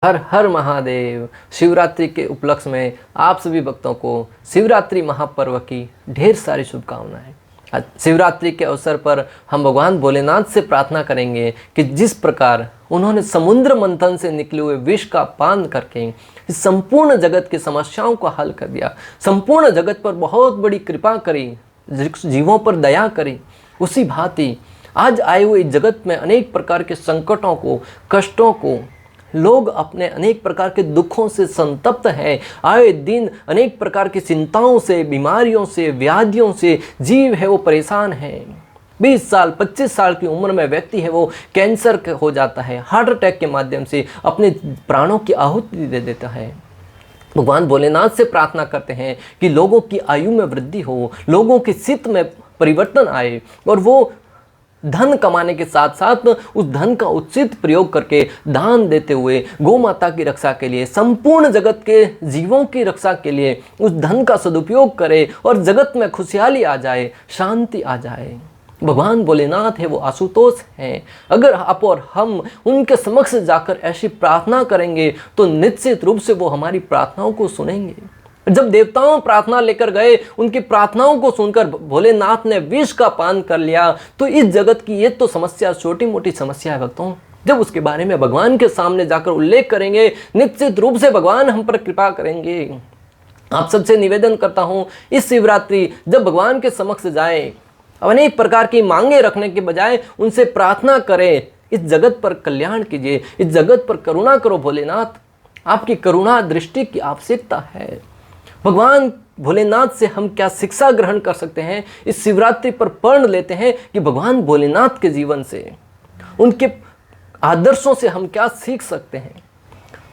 हर हर महादेव। शिवरात्रि के उपलक्ष्य में आप सभी भक्तों को शिवरात्रि महापर्व की ढेर सारी शुभकामनाएं। आज शिवरात्रि के अवसर पर हम भगवान भोलेनाथ से प्रार्थना करेंगे कि जिस प्रकार उन्होंने समुद्र मंथन से निकले हुए विष का पान करके इस संपूर्ण जगत की समस्याओं को हल कर दिया, संपूर्ण जगत पर बहुत बड़ी कृपा करी, जीवों पर दया करी, उसी भांति आज आए हुए जगत में अनेक प्रकार के संकटों को, कष्टों को, लोग अपने अनेक प्रकार के दुखों से संतप्त हैं। आए दिन अनेक प्रकार की चिंताओं से, बीमारियों से, व्याधियों से जीव है वो परेशान है। 20 साल 25 साल की उम्र में व्यक्ति है वो कैंसर हो जाता है, हार्ट अटैक के माध्यम से अपने प्राणों की आहुति दे देता है। भगवान भोलेनाथ से प्रार्थना करते हैं कि लोगों की आयु में वृद्धि हो, लोगों के चित्त में परिवर्तन आए और वो धन कमाने के साथ साथ उस धन का उचित प्रयोग करके दान देते हुए गौ माता की रक्षा के लिए, संपूर्ण जगत के जीवों की रक्षा के लिए उस धन का सदुपयोग करे और जगत में खुशहाली आ जाए, शांति आ जाए। भगवान भोलेनाथ है वो आशुतोष हैं। अगर आप और हम उनके समक्ष जाकर ऐसी प्रार्थना करेंगे तो निश्चित रूप से वो हमारी प्रार्थनाओं को सुनेंगे। जब देवताओं प्रार्थना लेकर गए, उनकी प्रार्थनाओं को सुनकर भोलेनाथ ने विष का पान कर लिया, तो इस जगत की ये तो समस्या छोटी मोटी समस्या है भक्तों। जब उसके बारे में भगवान के सामने जाकर उल्लेख करेंगे, निश्चित रूप से भगवान हम पर कृपा करेंगे। आप सबसे निवेदन करता हूँ, इस शिवरात्रि जब भगवान के समक्ष जाए, अनेक प्रकार की मांगे रखने के बजाय उनसे प्रार्थना करें, इस जगत पर कल्याण कीजिए, इस जगत पर करुणा करो भोलेनाथ। आपकी करुणा दृष्टि की आवश्यकता है। भगवान भोलेनाथ से हम क्या शिक्षा ग्रहण कर सकते हैं, इस शिवरात्रि पर पढ़ लेते हैं कि भगवान भोलेनाथ के जीवन से, उनके आदर्शों से हम क्या सीख सकते हैं।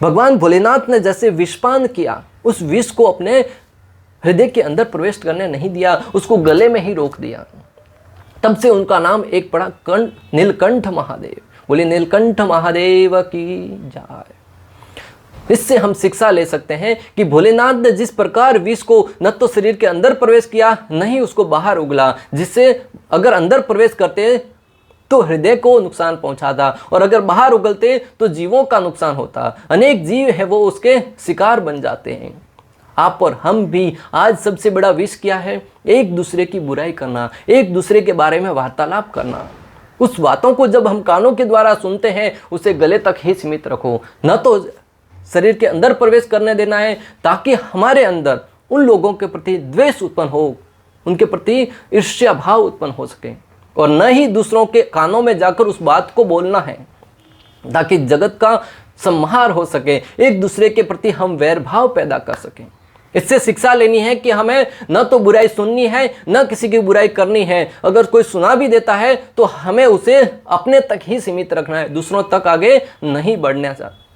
भगवान भोलेनाथ ने जैसे विषपान किया, उस विष को अपने हृदय के अंदर प्रवेश करने नहीं दिया, उसको गले में ही रोक दिया। तब से उनका नाम एक पड़ा नीलकंठ महादेव। बोले नीलकंठ महादेव की जय। इससे हम शिक्षा ले सकते हैं कि भोलेनाथ ने जिस प्रकार विष को न तो शरीर के अंदर प्रवेश किया, न ही उसको बाहर उगला, जिससे अगर अंदर प्रवेश करते तो हृदय को नुकसान पहुंचाता और अगर बाहर उगलते तो जीवों का नुकसान होता। अनेक जीव है वो उसके शिकार बन जाते हैं। आप और हम भी आज सबसे बड़ा विष क्या है? एक दूसरे की बुराई करना, एक दूसरे के बारे में वार्तालाप करना। उस बातों को जब हम कानों के द्वारा सुनते हैं, उसे गले तक ही सीमित रखो, न तो शरीर के अंदर प्रवेश करने देना है, ताकि हमारे अंदर उन लोगों के प्रति द्वेष उत्पन्न हो, उनके प्रति ईर्ष्या भाव उत्पन्न हो सके, और न ही दूसरों के कानों में जाकर उस बात को बोलना है, ताकि जगत का संहार हो सके, एक दूसरे के प्रति हम वैर भाव पैदा कर सकें। इससे शिक्षा लेनी है कि हमें न तो बुराई सुननी है, न किसी की बुराई करनी है। अगर कोई सुना भी देता है तो हमें उसे अपने तक ही सीमित रखना है, दूसरों तक आगे नहीं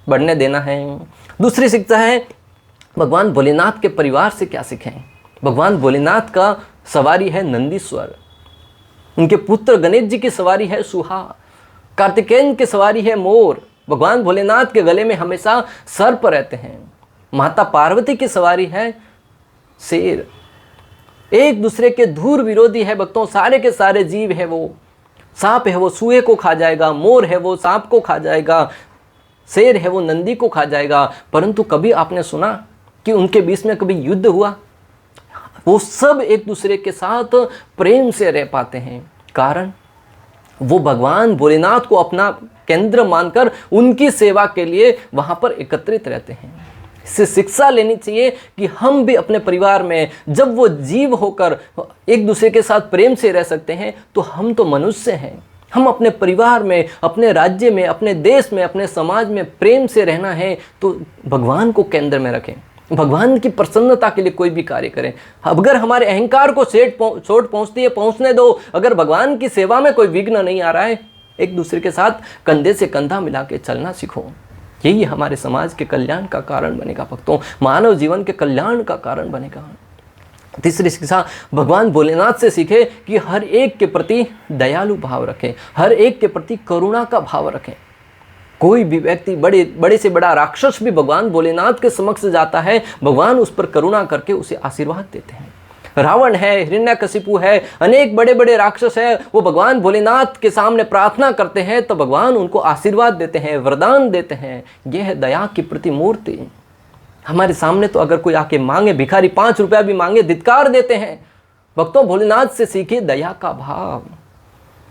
बढ़ने देना है। दूसरी शिक्षा है भगवान भोलेनाथ के परिवार से क्या सीखें। भगवान भोलेनाथ का सवारी है नंदीश्वर, उनके पुत्र गणेश जी की सवारी है सुहा, कार्तिकेय की सवारी है मोर, भगवान भोलेनाथ के गले में हमेशा सर्प रहते हैं, माता पार्वती की सवारी है शेर। एक दूसरे के धूर विरोधी है भक्तों, सारे के सारे जीव है वो, सांप है वो सूहे को खा जाएगा, मोर है वो सांप को खा जाएगा, शेर है वो नंदी को खा जाएगा। परंतु कभी आपने सुना कि उनके बीच में कभी युद्ध हुआ? वो सब एक दूसरे के साथ प्रेम से रह पाते हैं, कारण वो भगवान भोलेनाथ को अपना केंद्र मानकर उनकी सेवा के लिए वहां पर एकत्रित रहते हैं। इससे शिक्षा लेनी चाहिए कि हम भी अपने परिवार में जब वो जीव होकर एक दूसरे के साथ प्रेम से रह सकते हैं, तो हम तो मनुष्य हैं। हम अपने परिवार में, अपने राज्य में, अपने देश में, अपने समाज में प्रेम से रहना है तो भगवान को केंद्र में रखें, भगवान की प्रसन्नता के लिए कोई भी कार्य करें। अगर हमारे अहंकार को चोट पहुंचती है, पहुंचने दो। अगर भगवान की सेवा में कोई विघ्न नहीं आ रहा है, एक दूसरे के साथ कंधे से कंधा मिला के चलना सीखो। यही हमारे समाज के कल्याण का कारण बनेगा भक्तों, मानव जीवन के कल्याण का कारण बनेगा। तीसरी शिक्षा भगवान भोलेनाथ से सीखे कि हर एक के प्रति दयालु भाव रखें, हर एक के प्रति करुणा का भाव रखें। कोई भी व्यक्ति बड़े से बड़ा राक्षस भी भगवान भोलेनाथ के समक्ष जाता है, भगवान उस पर करुणा करके उसे आशीर्वाद देते हैं। रावण है, हिरण्यकशिपु है, अनेक बड़े बड़े राक्षस है, वो भगवान भोलेनाथ के सामने प्रार्थना करते हैं तो भगवान उनको आशीर्वाद देते हैं, वरदान देते हैं। यह है दया की प्रतिमूर्ति। हमारे सामने तो अगर कोई आके मांगे, भिखारी 5 रुपया भी मांगे, धिक्कार देते हैं। भक्तों, भोलेनाथ से सीखिए दया का भाव।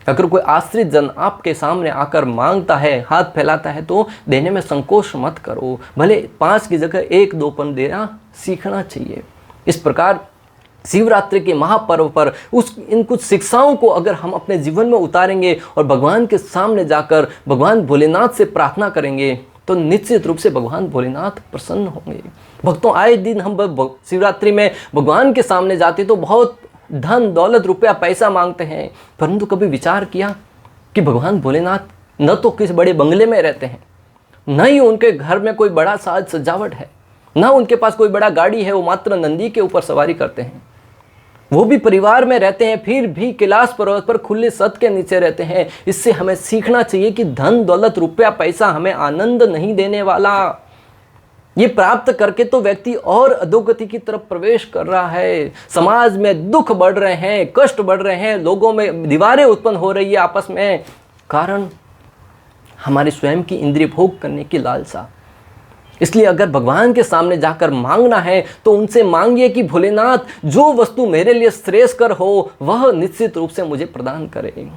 अगर कोई आश्रित जन आपके सामने आकर मांगता है, हाथ फैलाता है, तो देने में संकोच मत करो। भले 5 की जगह 1-2 देना सीखना चाहिए। इस प्रकार शिवरात्रि के महापर्व पर इन कुछ शिक्षाओं को अगर हम अपने जीवन में उतारेंगे और भगवान के सामने जाकर भगवान भोलेनाथ से प्रार्थना करेंगे तो निश्चित रूप से भगवान भोलेनाथ प्रसन्न होंगे। भक्तों, आए दिन हम शिवरात्रि में भगवान के सामने जाते तो बहुत धन दौलत रुपया पैसा मांगते हैं, परंतु कभी विचार किया कि भगवान भोलेनाथ न तो किसी बड़े बंगले में रहते हैं, न ही उनके घर में कोई बड़ा साज सजावट है, न उनके पास कोई बड़ा गाड़ी है, वो मात्र नंदी के ऊपर सवारी करते हैं। वो भी परिवार में रहते हैं, फिर भी कैलाश पर्वत पर खुले छत के नीचे रहते हैं। इससे हमें सीखना चाहिए कि धन दौलत रुपया पैसा हमें आनंद नहीं देने वाला। ये प्राप्त करके तो व्यक्ति और अधोगति की तरफ प्रवेश कर रहा है। समाज में दुख बढ़ रहे हैं, कष्ट बढ़ रहे हैं, लोगों में दीवारें उत्पन्न हो रही है आपस में, कारण हमारे स्वयं की इंद्रिय भोग करने की लालसा। इसलिए अगर भगवान के सामने जाकर मांगना है तो उनसे मांगिए कि भोलेनाथ, जो वस्तु मेरे लिए श्रेष्ठकर हो वह निश्चित रूप से मुझे प्रदान करे।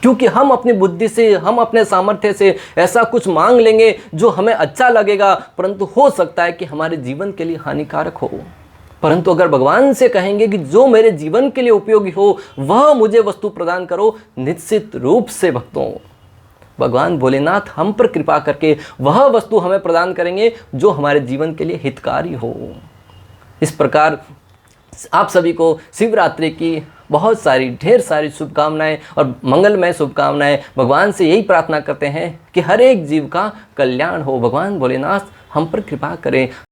क्योंकि हम अपनी बुद्धि से, हम अपने सामर्थ्य से ऐसा कुछ मांग लेंगे जो हमें अच्छा लगेगा, परंतु हो सकता है कि हमारे जीवन के लिए हानिकारक हो। परंतु अगर भगवान से कहेंगे कि जो मेरे जीवन के लिए उपयोगी हो वह मुझे वस्तु प्रदान करो, निश्चित रूप से भक्तों भगवान भोलेनाथ हम पर कृपा करके वह वस्तु हमें प्रदान करेंगे जो हमारे जीवन के लिए हितकारी हो। इस प्रकार आप सभी को शिवरात्रि की बहुत सारी, ढेर सारी शुभकामनाएं और मंगलमय शुभकामनाएं। भगवान से यही प्रार्थना करते हैं कि हर एक जीव का कल्याण हो। भगवान भोलेनाथ हम पर कृपा करें।